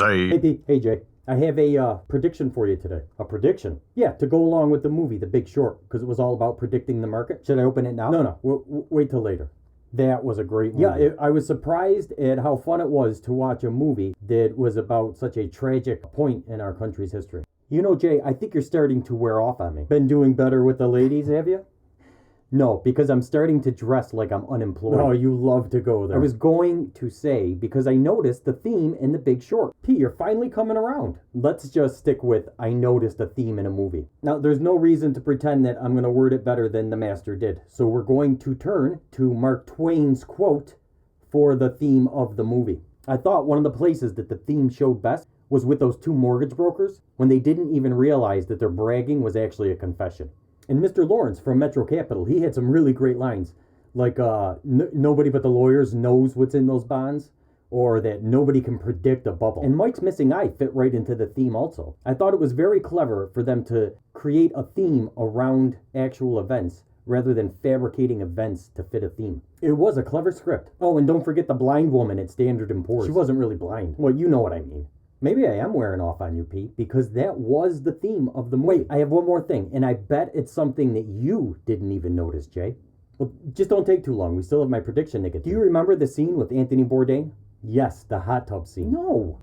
Hey Jay, I have a prediction for you today. A prediction? Yeah, to go along with the movie The Big Short, because it was all about predicting the market. Should I open it now? No, wait till later. That was a great movie. Yeah, I was surprised at how fun it was to watch a movie that was about such a tragic point in our country's history. You know, Jay, I think you're starting to wear off on me. Been doing better with the ladies, have you? No, because I'm starting to dress like I'm unemployed. Oh, you love to go there. I was going to say, because I noticed the theme in The Big Short. Pete, you're finally coming around. Let's just stick with, I noticed a theme in a movie. Now, there's no reason to pretend that I'm going to word it better than the master did. So we're going to turn to Mark Twain's quote for the theme of the movie. I thought one of the places that the theme showed best was with those two mortgage brokers when they didn't even realize that their bragging was actually a confession. And Mr. Lawrence from Metro Capital, he had some really great lines, like nobody but the lawyers knows what's in those bonds, or that nobody can predict a bubble. And Mike's missing eye fit right into the theme also. I thought it was very clever for them to create a theme around actual events rather than fabricating events to fit a theme. It was a clever script. Oh, and don't forget the blind woman at Standard & Poor's. She wasn't really blind. Well, you know what I mean. Maybe I am wearing off on you, Pete, because that was the theme of the movie. Wait, I have one more thing, and I bet it's something that you didn't even notice, Jay. Well, just don't take too long. We still have my prediction to get to. Do you remember the scene with Anthony Bourdain? Yes, the hot tub scene. No.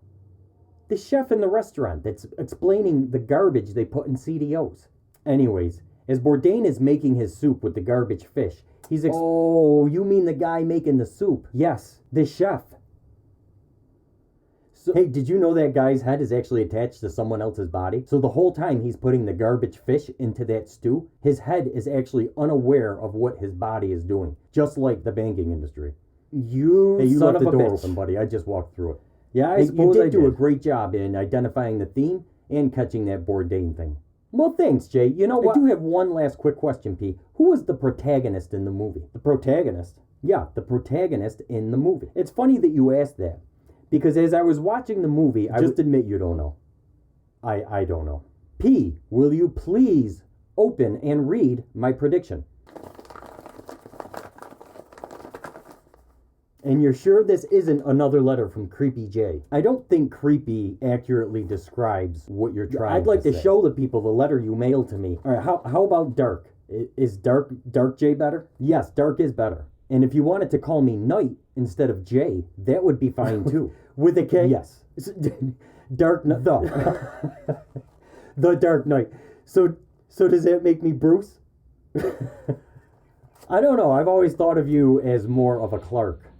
The chef in the restaurant that's explaining the garbage they put in CDOs. Anyways, as Bourdain is making his soup with the garbage fish, Oh, you mean the guy making the soup? Yes, the chef. So, hey, did you know that guy's head is actually attached to someone else's body? So the whole time he's putting the garbage fish into that stew, his head is actually unaware of what his body is doing. Just like the banking industry. You left the door open, buddy. I just walked through it. Yeah, I suppose you did do a great job in identifying the theme and catching that Bourdain thing. Well, thanks, Jay. You know what? I do have one last quick question, P. Who was the protagonist in the movie? The protagonist? Yeah, the protagonist in the movie. It's funny that you asked that. Because as I was watching the movie, just admit you don't know. I don't know. P, will you please open and read my prediction? And you're sure this isn't another letter from Creepy J? I don't think creepy accurately describes what you're trying to say. I'd like to show the people the letter you mailed to me. All right, how about dark? Is dark J better? Yes, dark is better. And if you wanted to call me Knight instead of J, that would be fine too. With a K? Yes. Dark Knight. The Dark Knight. So does that make me Bruce? I don't know. I've always thought of you as more of a Clark.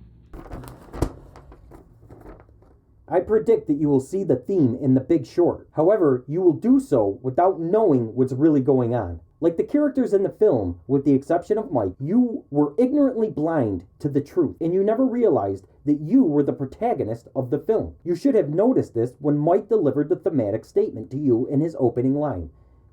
I predict that you will see the theme in The Big Short. However, you will do so without knowing what's really going on. Like the characters in the film, with the exception of Mike, you were ignorantly blind to the truth, and you never realized that you were the protagonist of the film. You should have noticed this when Mike delivered the thematic statement to you in his opening line.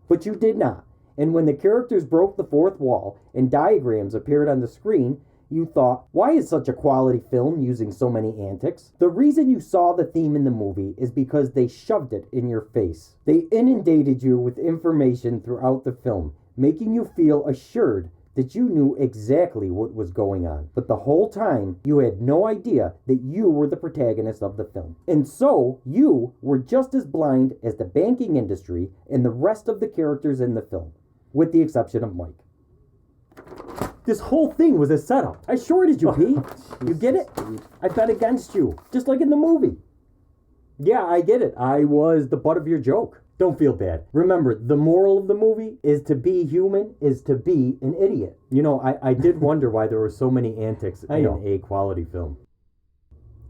But you did not. And when the characters broke the fourth wall and diagrams appeared on the screen, you thought, why is such a quality film using so many antics? The reason you saw the theme in the movie is because they shoved it in your face. They inundated you with information throughout the film, making you feel assured that you knew exactly what was going on. But the whole time, you had no idea that you were the protagonist of the film. And so, you were just as blind as the banking industry and the rest of the characters in the film, with the exception of Mike. This whole thing was a setup. I shorted you, P. You get it? I bet against you, just like in the movie. Yeah, I get it. I was the butt of your joke. Don't feel bad. Remember, the moral of the movie is to be human is to be an idiot. You know, I did wonder why there were so many antics in a quality film.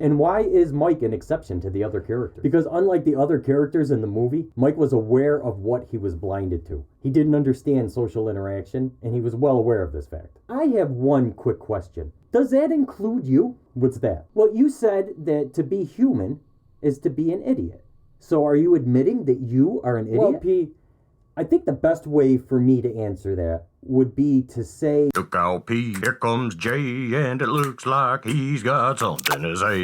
And why is Mike an exception to the other characters? Because unlike the other characters in the movie, Mike was aware of what he was blinded to. He didn't understand social interaction, and he was well aware of this fact. I have one quick question. Does that include you? What's that? Well, you said that to be human is to be an idiot. So are you admitting that you are an idiot? Well, P, I think the best way for me to answer that would be to say, Look out, P, here comes Jay, and it looks like he's got something to say.